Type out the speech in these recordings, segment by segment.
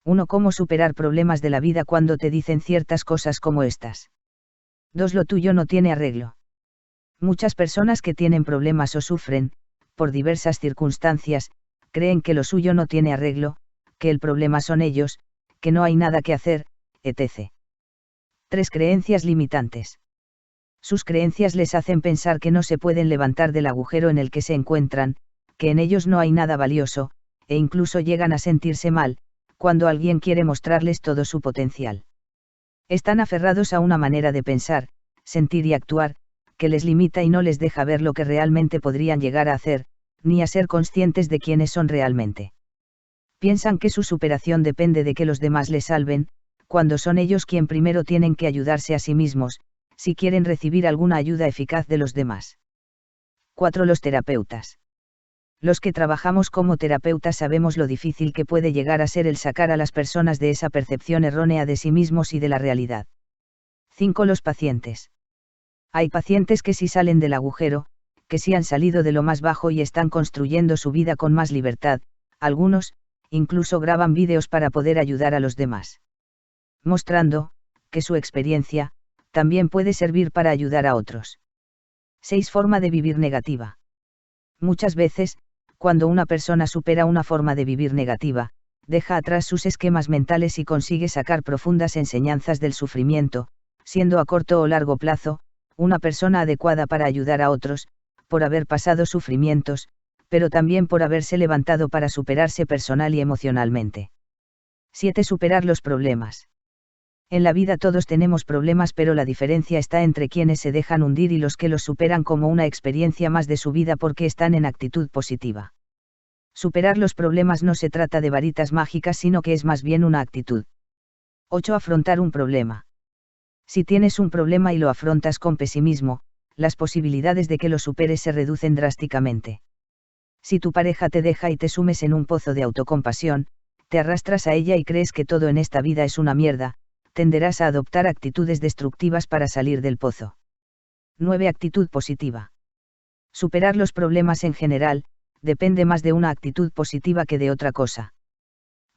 1. Cómo superar problemas de la vida cuando te dicen ciertas cosas como estas. 2. Lo tuyo no tiene arreglo. Muchas personas que tienen problemas o sufren, por diversas circunstancias, creen que lo suyo no tiene arreglo, que el problema son ellos, que no hay nada que hacer, etc. 3. Creencias limitantes. Sus creencias les hacen pensar que no se pueden levantar del agujero en el que se encuentran, que en ellos no hay nada valioso, e incluso llegan a sentirse mal, cuando alguien quiere mostrarles todo su potencial. Están aferrados a una manera de pensar, sentir y actuar, que les limita y no les deja ver lo que realmente podrían llegar a hacer, ni a ser conscientes de quiénes son realmente. Piensan que su superación depende de que los demás les salven, cuando son ellos quien primero tienen que ayudarse a sí mismos, si quieren recibir alguna ayuda eficaz de los demás. 4. Los terapeutas. Los que trabajamos como terapeutas sabemos lo difícil que puede llegar a ser el sacar a las personas de esa percepción errónea de sí mismos y de la realidad. 5. Los pacientes. Hay pacientes que sí salen del agujero, que sí han salido de lo más bajo y están construyendo su vida con más libertad, algunos, incluso graban vídeos para poder ayudar a los demás. Mostrando, que su experiencia, también puede servir para ayudar a otros. 6. Forma de vivir negativa. Muchas veces, cuando una persona supera una forma de vivir negativa, deja atrás sus esquemas mentales y consigue sacar profundas enseñanzas del sufrimiento, siendo a corto o largo plazo, una persona adecuada para ayudar a otros, por haber pasado sufrimientos, pero también por haberse levantado para superarse personal y emocionalmente. 7. Superar los problemas. En la vida todos tenemos problemas, pero la diferencia está entre quienes se dejan hundir y los que los superan como una experiencia más de su vida porque están en actitud positiva. Superar los problemas no se trata de varitas mágicas, sino que es más bien una actitud. 8. Afrontar un problema. Si tienes un problema y lo afrontas con pesimismo, las posibilidades de que lo superes se reducen drásticamente. Si tu pareja te deja y te sumes en un pozo de autocompasión, te arrastras a ella y crees que todo en esta vida es una mierda, tenderás a adoptar actitudes destructivas para salir del pozo. 9. Actitud positiva. Superar los problemas en general, depende más de una actitud positiva que de otra cosa.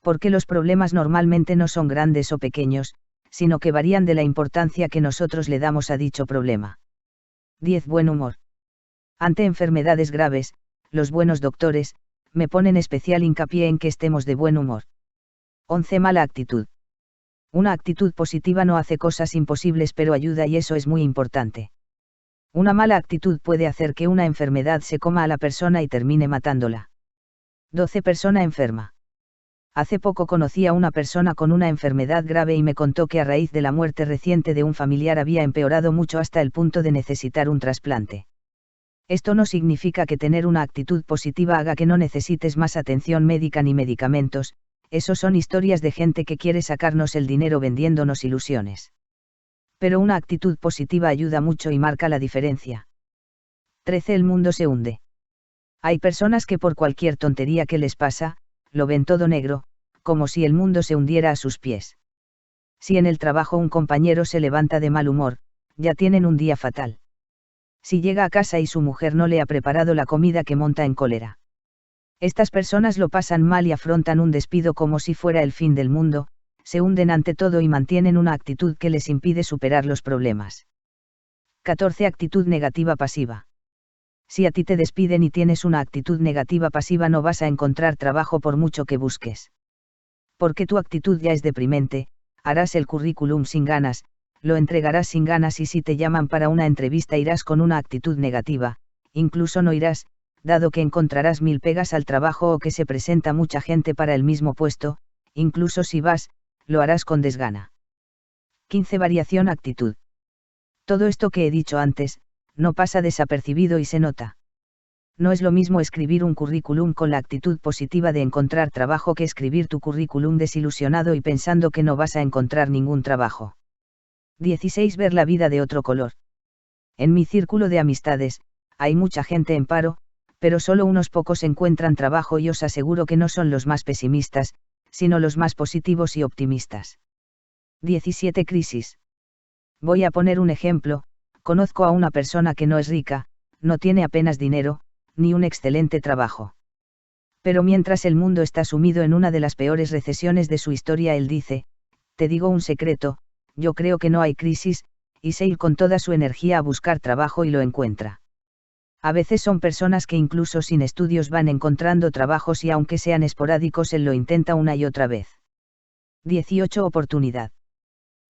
Porque los problemas normalmente no son grandes o pequeños, sino que varían de la importancia que nosotros le damos a dicho problema. 10. Buen humor. Ante enfermedades graves, los buenos doctores, me ponen especial hincapié en que estemos de buen humor. 11. Mala actitud. Una actitud positiva no hace cosas imposibles, pero ayuda, y eso es muy importante. Una mala actitud puede hacer que una enfermedad se coma a la persona y termine matándola. 12. Persona enferma. Hace poco conocí a una persona con una enfermedad grave y me contó que a raíz de la muerte reciente de un familiar había empeorado mucho hasta el punto de necesitar un trasplante. Esto no significa que tener una actitud positiva haga que no necesites más atención médica ni medicamentos. Eso son historias de gente que quiere sacarnos el dinero vendiéndonos ilusiones. Pero una actitud positiva ayuda mucho y marca la diferencia. 13. El mundo se hunde. Hay personas que por cualquier tontería que les pasa, lo ven todo negro, como si el mundo se hundiera a sus pies. Si en el trabajo un compañero se levanta de mal humor, ya tienen un día fatal. Si llega a casa y su mujer no le ha preparado la comida, que monta en cólera. Estas personas lo pasan mal y afrontan un despido como si fuera el fin del mundo, se hunden ante todo y mantienen una actitud que les impide superar los problemas. 14. Actitud negativa pasiva. Si a ti te despiden y tienes una actitud negativa pasiva, no vas a encontrar trabajo por mucho que busques. Porque tu actitud ya es deprimente, harás el currículum sin ganas, lo entregarás sin ganas, y si te llaman para una entrevista irás con una actitud negativa, incluso no irás, dado que encontrarás 1000 pegas al trabajo o que se presenta mucha gente para el mismo puesto, incluso si vas, lo harás con desgana. 15. Variación actitud. Todo esto que he dicho antes, no pasa desapercibido y se nota. No es lo mismo escribir un currículum con la actitud positiva de encontrar trabajo que escribir tu currículum desilusionado y pensando que no vas a encontrar ningún trabajo. 16. Ver la vida de otro color. En mi círculo de amistades, hay mucha gente en paro, pero solo unos pocos encuentran trabajo, y os aseguro que no son los más pesimistas, sino los más positivos y optimistas. 17. Crisis. Voy a poner un ejemplo. Conozco a una persona que no es rica, no tiene apenas dinero, ni un excelente trabajo. Pero mientras el mundo está sumido en una de las peores recesiones de su historia, él dice: te digo un secreto, yo creo que no hay crisis, y se ir con toda su energía a buscar trabajo y lo encuentra. A veces son personas que incluso sin estudios van encontrando trabajos y aunque sean esporádicos él lo intenta una y otra vez. 18. Oportunidad.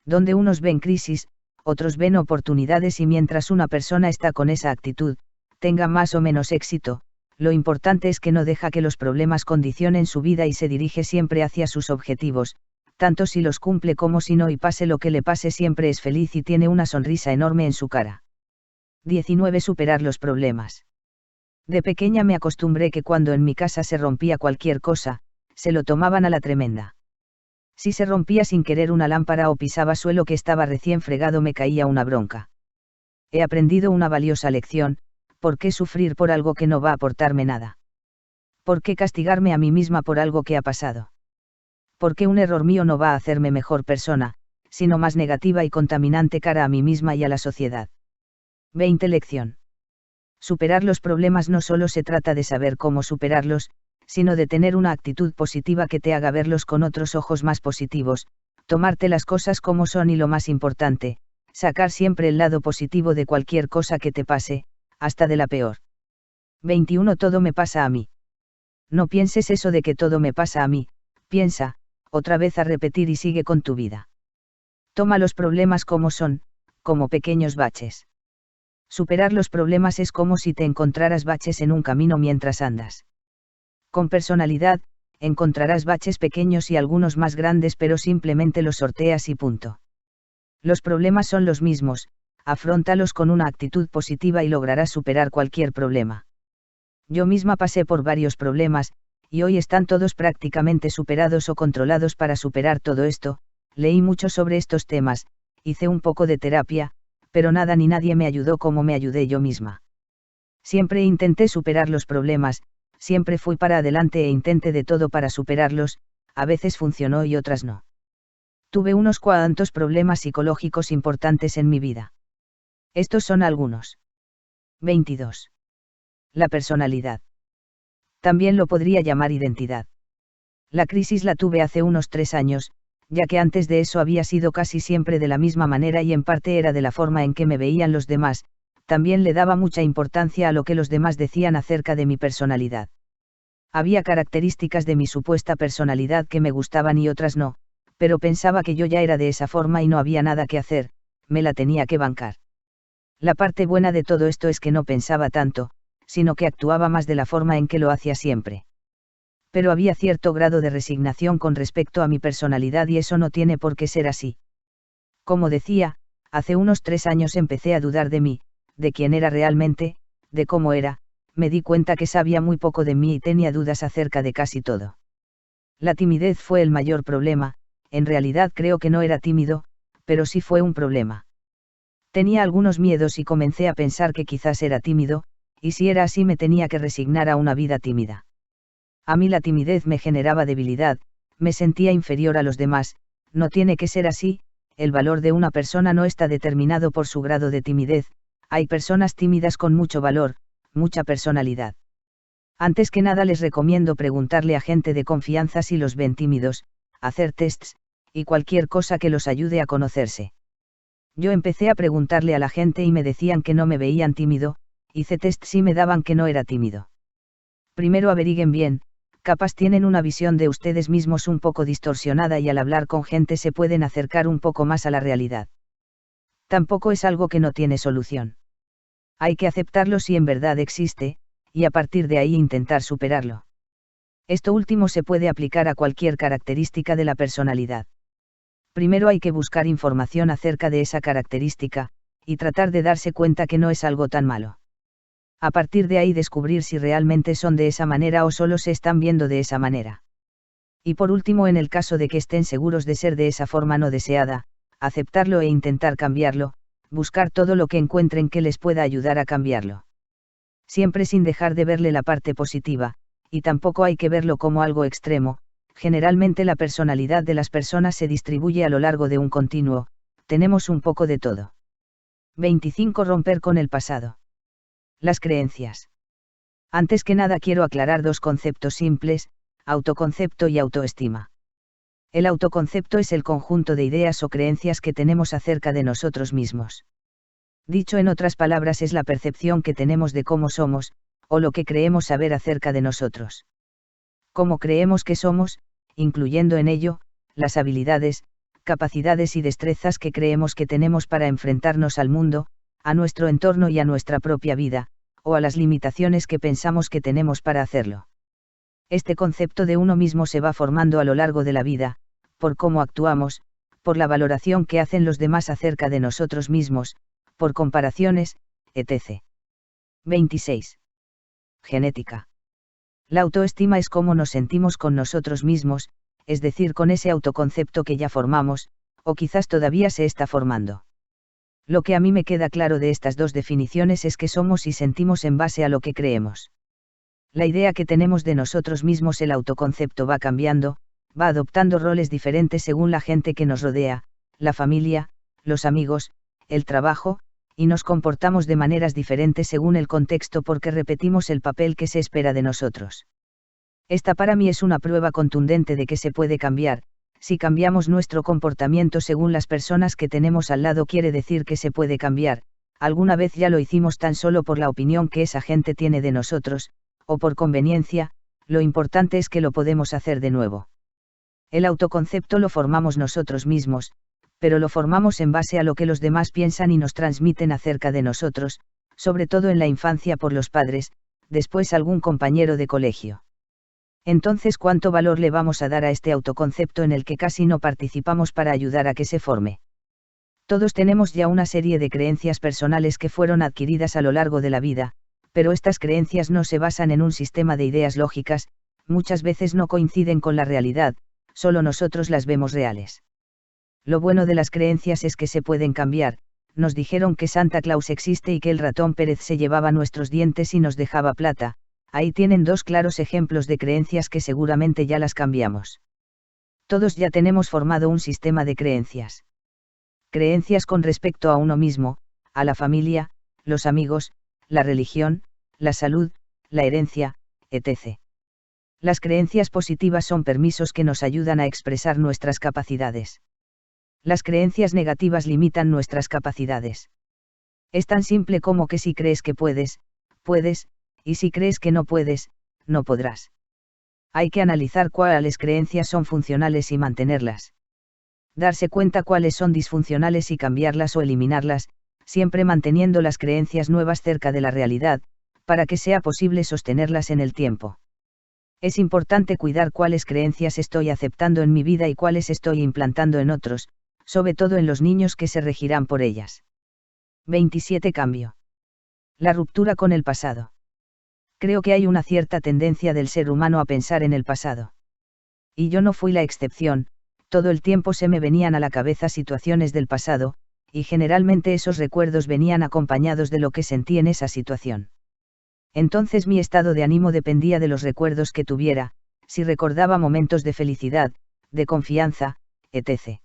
Donde unos ven crisis, otros ven oportunidades, y mientras una persona está con esa actitud, tenga más o menos éxito, lo importante es que no deja que los problemas condicionen su vida y se dirige siempre hacia sus objetivos, tanto si los cumple como si no, y pase lo que le pase siempre es feliz y tiene una sonrisa enorme en su cara. 19. Superar los problemas. De pequeña me acostumbré que cuando en mi casa se rompía cualquier cosa, se lo tomaban a la tremenda. Si se rompía sin querer una lámpara o pisaba suelo que estaba recién fregado, me caía una bronca. He aprendido una valiosa lección: ¿por qué sufrir por algo que no va a aportarme nada? ¿Por qué castigarme a mí misma por algo que ha pasado? ¿Por qué un error mío no va a hacerme mejor persona, sino más negativa y contaminante cara a mí misma y a la sociedad? 20. Lección. Superar los problemas no solo se trata de saber cómo superarlos, sino de tener una actitud positiva que te haga verlos con otros ojos más positivos, tomarte las cosas como son y, lo más importante, sacar siempre el lado positivo de cualquier cosa que te pase, hasta de la peor. 21. Todo me pasa a mí. No pienses eso de que todo me pasa a mí, piensa, otra vez a repetir, y sigue con tu vida. Toma los problemas como son, como pequeños baches. Superar los problemas es como si te encontraras baches en un camino mientras andas. Con personalidad, encontrarás baches pequeños y algunos más grandes, pero simplemente los sorteas y punto. Los problemas son los mismos, afróntalos con una actitud positiva y lograrás superar cualquier problema. Yo misma pasé por varios problemas, y hoy están todos prácticamente superados o controlados. Para superar todo esto, leí mucho sobre estos temas, hice un poco de terapia, pero nada ni nadie me ayudó como me ayudé yo misma. Siempre intenté superar los problemas, siempre fui para adelante e intenté de todo para superarlos, a veces funcionó y otras no. Tuve unos cuantos problemas psicológicos importantes en mi vida. Estos son algunos. 22. La personalidad. También lo podría llamar identidad. La crisis la tuve hace unos 3 años, ya que antes de eso había sido casi siempre de la misma manera y en parte era de la forma en que me veían los demás. También le daba mucha importancia a lo que los demás decían acerca de mi personalidad. Había características de mi supuesta personalidad que me gustaban y otras no, pero pensaba que yo ya era de esa forma y no había nada que hacer, me la tenía que bancar. La parte buena de todo esto es que no pensaba tanto, sino que actuaba más de la forma en que lo hacía siempre. Pero había cierto grado de resignación con respecto a mi personalidad y eso no tiene por qué ser así. Como decía, hace unos 3 años empecé a dudar de mí, de quién era realmente, de cómo era. Me di cuenta que sabía muy poco de mí y tenía dudas acerca de casi todo. La timidez fue el mayor problema. En realidad creo que no era tímido, pero sí fue un problema. Tenía algunos miedos y comencé a pensar que quizás era tímido, y si era así me tenía que resignar a una vida tímida. A mí la timidez me generaba debilidad, me sentía inferior a los demás. No tiene que ser así, el valor de una persona no está determinado por su grado de timidez. Hay personas tímidas con mucho valor, mucha personalidad. Antes que nada les recomiendo preguntarle a gente de confianza si los ven tímidos, hacer tests, y cualquier cosa que los ayude a conocerse. Yo empecé a preguntarle a la gente y me decían que no me veían tímido, hice tests y me daban que no era tímido. Primero averigüen bien, capaz tienen una visión de ustedes mismos un poco distorsionada y al hablar con gente se pueden acercar un poco más a la realidad. Tampoco es algo que no tiene solución. Hay que aceptarlo si en verdad existe, y a partir de ahí intentar superarlo. Esto último se puede aplicar a cualquier característica de la personalidad. Primero hay que buscar información acerca de esa característica, y tratar de darse cuenta que no es algo tan malo. A partir de ahí descubrir si realmente son de esa manera o solo se están viendo de esa manera. Y por último, en el caso de que estén seguros de ser de esa forma no deseada, aceptarlo e intentar cambiarlo, buscar todo lo que encuentren que les pueda ayudar a cambiarlo. Siempre sin dejar de verle la parte positiva, y tampoco hay que verlo como algo extremo. Generalmente la personalidad de las personas se distribuye a lo largo de un continuo, tenemos un poco de todo. 25. Romper con el pasado. Las creencias. Antes que nada quiero aclarar dos conceptos simples, autoconcepto y autoestima. El autoconcepto es el conjunto de ideas o creencias que tenemos acerca de nosotros mismos. Dicho en otras palabras, es la percepción que tenemos de cómo somos, o lo que creemos saber acerca de nosotros. Cómo creemos que somos, incluyendo en ello, las habilidades, capacidades y destrezas que creemos que tenemos para enfrentarnos al mundo, a nuestro entorno y a nuestra propia vida, o a las limitaciones que pensamos que tenemos para hacerlo. Este concepto de uno mismo se va formando a lo largo de la vida, por cómo actuamos, por la valoración que hacen los demás acerca de nosotros mismos, por comparaciones, etc. 26. Genética. La autoestima es cómo nos sentimos con nosotros mismos, es decir, con ese autoconcepto que ya formamos, o quizás todavía se está formando. Lo que a mí me queda claro de estas dos definiciones es que somos y sentimos en base a lo que creemos. La idea que tenemos de nosotros mismos, el autoconcepto va cambiando, va adoptando roles diferentes según la gente que nos rodea, la familia, los amigos, el trabajo, y nos comportamos de maneras diferentes según el contexto porque repetimos el papel que se espera de nosotros. Esta para mí es una prueba contundente de que se puede cambiar. Si cambiamos nuestro comportamiento según las personas que tenemos al lado, quiere decir que se puede cambiar. Alguna vez ya lo hicimos tan solo por la opinión que esa gente tiene de nosotros, o por conveniencia, lo importante es que lo podemos hacer de nuevo. El autoconcepto lo formamos nosotros mismos, pero lo formamos en base a lo que los demás piensan y nos transmiten acerca de nosotros, sobre todo en la infancia por los padres, después algún compañero de colegio. Entonces, ¿cuánto valor le vamos a dar a este autoconcepto en el que casi no participamos para ayudar a que se forme? Todos tenemos ya una serie de creencias personales que fueron adquiridas a lo largo de la vida, pero estas creencias no se basan en un sistema de ideas lógicas, muchas veces no coinciden con la realidad, solo nosotros las vemos reales. Lo bueno de las creencias es que se pueden cambiar. Nos dijeron que Santa Claus existe y que el ratón Pérez se llevaba nuestros dientes y nos dejaba plata. Ahí tienen dos claros ejemplos de creencias que seguramente ya las cambiamos. Todos ya tenemos formado un sistema de creencias. Creencias con respecto a uno mismo, a la familia, los amigos, la religión, la salud, la herencia, etc. Las creencias positivas son permisos que nos ayudan a expresar nuestras capacidades. Las creencias negativas limitan nuestras capacidades. Es tan simple como que si crees que puedes, puedes, y si crees que no puedes, no podrás. Hay que analizar cuáles creencias son funcionales y mantenerlas. Darse cuenta cuáles son disfuncionales y cambiarlas o eliminarlas, siempre manteniendo las creencias nuevas cerca de la realidad, para que sea posible sostenerlas en el tiempo. Es importante cuidar cuáles creencias estoy aceptando en mi vida y cuáles estoy implantando en otros, sobre todo en los niños que se regirán por ellas. 27. Cambio. La ruptura con el pasado. Creo que hay una cierta tendencia del ser humano a pensar en el pasado. Y yo no fui la excepción, todo el tiempo se me venían a la cabeza situaciones del pasado, y generalmente esos recuerdos venían acompañados de lo que sentí en esa situación. Entonces mi estado de ánimo dependía de los recuerdos que tuviera, si recordaba momentos de felicidad, de confianza, etc.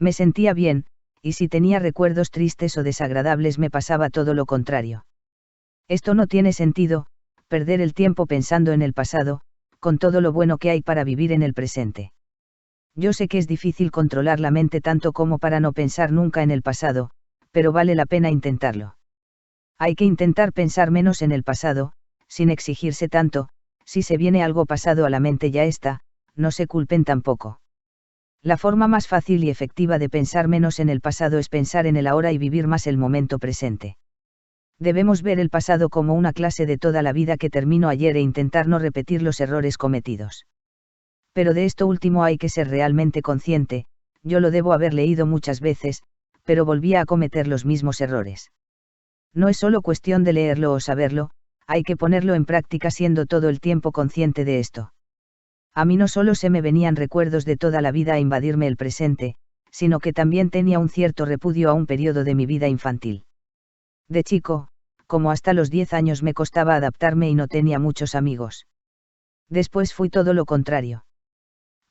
Me sentía bien, y si tenía recuerdos tristes o desagradables me pasaba todo lo contrario. Esto no tiene sentido, perder el tiempo pensando en el pasado, con todo lo bueno que hay para vivir en el presente. Yo sé que es difícil controlar la mente tanto como para no pensar nunca en el pasado, pero vale la pena intentarlo. Hay que intentar pensar menos en el pasado, sin exigirse tanto. Si se viene algo pasado a la mente ya está, no se culpen tampoco. La forma más fácil y efectiva de pensar menos en el pasado es pensar en el ahora y vivir más el momento presente. Debemos ver el pasado como una clase de toda la vida que terminó ayer e intentar no repetir los errores cometidos. Pero de esto último hay que ser realmente consciente. Yo lo debo haber leído muchas veces, pero volvía a cometer los mismos errores. No es solo cuestión de leerlo o saberlo, hay que ponerlo en práctica siendo todo el tiempo consciente de esto. A mí no solo se me venían recuerdos de toda la vida a invadirme el presente, sino que también tenía un cierto repudio a un periodo de mi vida infantil. De chico, como hasta los 10 años me costaba adaptarme y no tenía muchos amigos. Después fui todo lo contrario.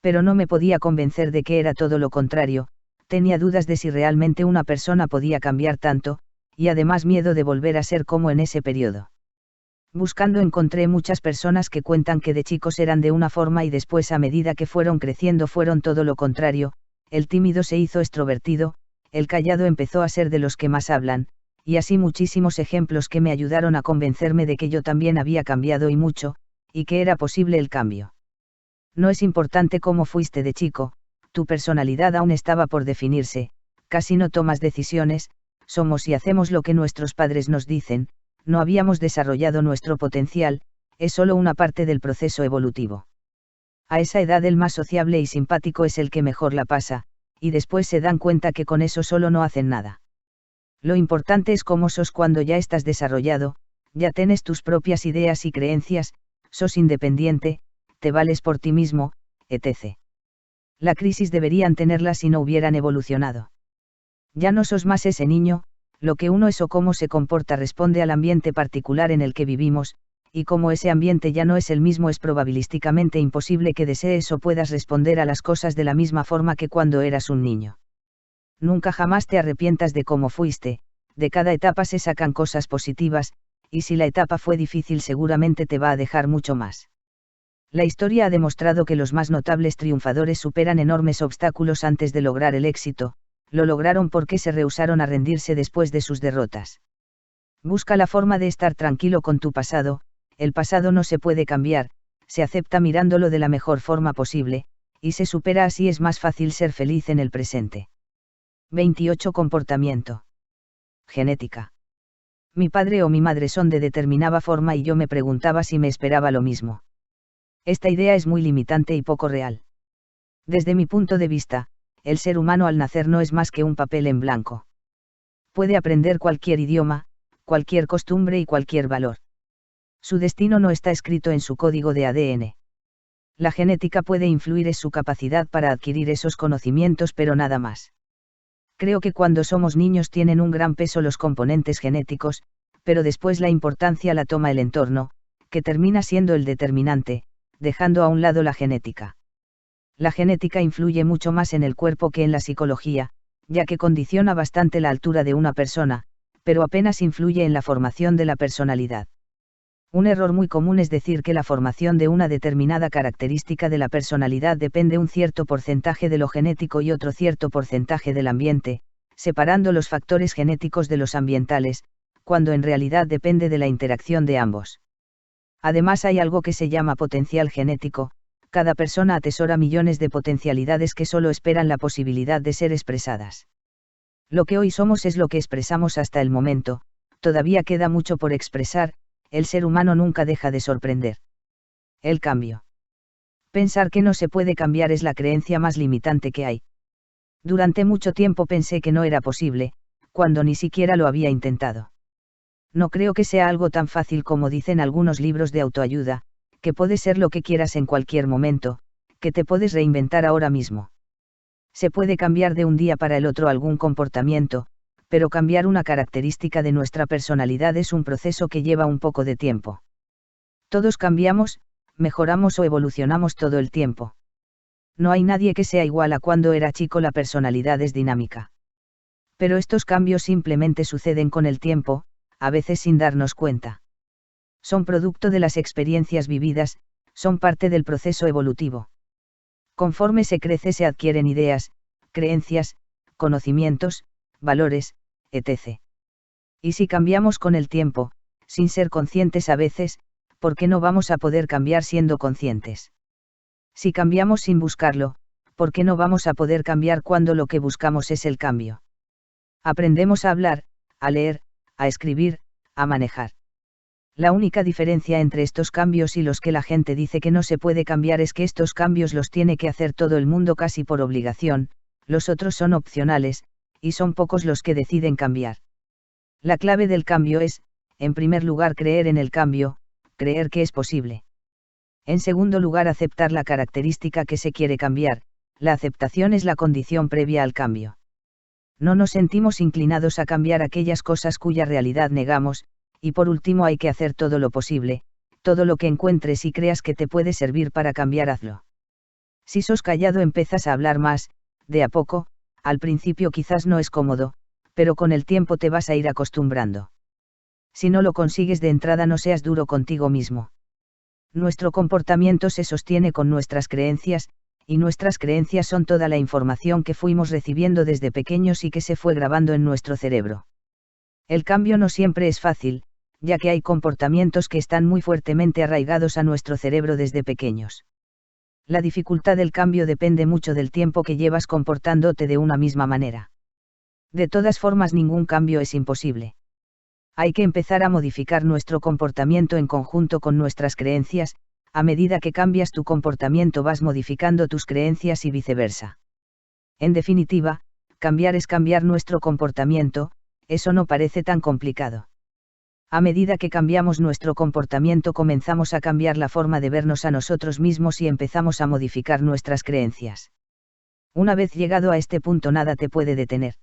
Pero no me podía convencer de que era todo lo contrario, tenía dudas de si realmente una persona podía cambiar tanto, y además miedo de volver a ser como en ese periodo. Buscando encontré muchas personas que cuentan que de chicos eran de una forma y después a medida que fueron creciendo fueron todo lo contrario, el tímido se hizo extrovertido, el callado empezó a ser de los que más hablan, y así muchísimos ejemplos que me ayudaron a convencerme de que yo también había cambiado y mucho, y que era posible el cambio. No es importante cómo fuiste de chico, tu personalidad aún estaba por definirse, casi no tomas decisiones, somos y hacemos lo que nuestros padres nos dicen, no habíamos desarrollado nuestro potencial, es solo una parte del proceso evolutivo. A esa edad el más sociable y simpático es el que mejor la pasa, y después se dan cuenta que con eso solo no hacen nada. Lo importante es cómo sos cuando ya estás desarrollado, ya tienes tus propias ideas y creencias, sos independiente, te vales por ti mismo, etc. La crisis deberían tenerla si no hubieran evolucionado. Ya no sos más ese niño, lo que uno es o cómo se comporta responde al ambiente particular en el que vivimos, y como ese ambiente ya no es el mismo es probabilísticamente imposible que desees o puedas responder a las cosas de la misma forma que cuando eras un niño. Nunca jamás te arrepientas de cómo fuiste, de cada etapa se sacan cosas positivas, y si la etapa fue difícil seguramente te va a dejar mucho más. La historia ha demostrado que los más notables triunfadores superan enormes obstáculos antes de lograr el éxito, lo lograron porque se rehusaron a rendirse después de sus derrotas. Busca la forma de estar tranquilo con tu pasado, el pasado no se puede cambiar, se acepta mirándolo de la mejor forma posible, y se supera así es más fácil ser feliz en el presente. 28 Comportamiento. Genética. Mi padre o mi madre son de determinada forma y yo me preguntaba si me esperaba lo mismo. Esta idea es muy limitante y poco real. Desde mi punto de vista, el ser humano al nacer no es más que un papel en blanco. Puede aprender cualquier idioma, cualquier costumbre y cualquier valor. Su destino no está escrito en su código de ADN. La genética puede influir en su capacidad para adquirir esos conocimientos, pero nada más. Creo que cuando somos niños tienen un gran peso los componentes genéticos, pero después la importancia la toma el entorno, que termina siendo el determinante, dejando a un lado la genética. La genética influye mucho más en el cuerpo que en la psicología, ya que condiciona bastante la altura de una persona, pero apenas influye en la formación de la personalidad. Un error muy común es decir que la formación de una determinada característica de la personalidad depende un cierto porcentaje de lo genético y otro cierto porcentaje del ambiente, separando los factores genéticos de los ambientales, cuando en realidad depende de la interacción de ambos. Además hay algo que se llama potencial genético, cada persona atesora millones de potencialidades que solo esperan la posibilidad de ser expresadas. Lo que hoy somos es lo que expresamos hasta el momento, todavía queda mucho por expresar, el ser humano nunca deja de sorprender. El cambio. Pensar que no se puede cambiar es la creencia más limitante que hay. Durante mucho tiempo pensé que no era posible, cuando ni siquiera lo había intentado. No creo que sea algo tan fácil como dicen algunos libros de autoayuda, que puedes ser lo que quieras en cualquier momento, que te puedes reinventar ahora mismo. Se puede cambiar de un día para el otro algún comportamiento, pero cambiar una característica de nuestra personalidad es un proceso que lleva un poco de tiempo. Todos cambiamos, mejoramos o evolucionamos todo el tiempo. No hay nadie que sea igual a cuando era chico, la personalidad es dinámica. Pero estos cambios simplemente suceden con el tiempo, a veces sin darnos cuenta. Son producto de las experiencias vividas, son parte del proceso evolutivo. Conforme se crece se adquieren ideas, creencias, conocimientos, valores, etc. Y si cambiamos con el tiempo, sin ser conscientes a veces, ¿por qué no vamos a poder cambiar siendo conscientes? Si cambiamos sin buscarlo, ¿por qué no vamos a poder cambiar cuando lo que buscamos es el cambio? Aprendemos a hablar, a leer, a escribir, a manejar. La única diferencia entre estos cambios y los que la gente dice que no se puede cambiar es que estos cambios los tiene que hacer todo el mundo casi por obligación, los otros son opcionales, y son pocos los que deciden cambiar. La clave del cambio es, en primer lugar, creer en el cambio, creer que es posible. En segundo lugar, aceptar la característica que se quiere cambiar, la aceptación es la condición previa al cambio. No nos sentimos inclinados a cambiar aquellas cosas cuya realidad negamos, y por último hay que hacer todo lo posible, todo lo que encuentres y creas que te puede servir para cambiar, hazlo. Si sos callado empiezas a hablar más, de a poco, al principio quizás no es cómodo, pero con el tiempo te vas a ir acostumbrando. Si no lo consigues de entrada, no seas duro contigo mismo. Nuestro comportamiento se sostiene con nuestras creencias, y nuestras creencias son toda la información que fuimos recibiendo desde pequeños y que se fue grabando en nuestro cerebro. El cambio no siempre es fácil, ya que hay comportamientos que están muy fuertemente arraigados a nuestro cerebro desde pequeños. La dificultad del cambio depende mucho del tiempo que llevas comportándote de una misma manera. De todas formas, ningún cambio es imposible. Hay que empezar a modificar nuestro comportamiento en conjunto con nuestras creencias. A medida que cambias tu comportamiento vas modificando tus creencias y viceversa. En definitiva, cambiar es cambiar nuestro comportamiento. Eso no parece tan complicado. A medida que cambiamos nuestro comportamiento comenzamos a cambiar la forma de vernos a nosotros mismos y empezamos a modificar nuestras creencias. Una vez llegado a este punto, nada te puede detener.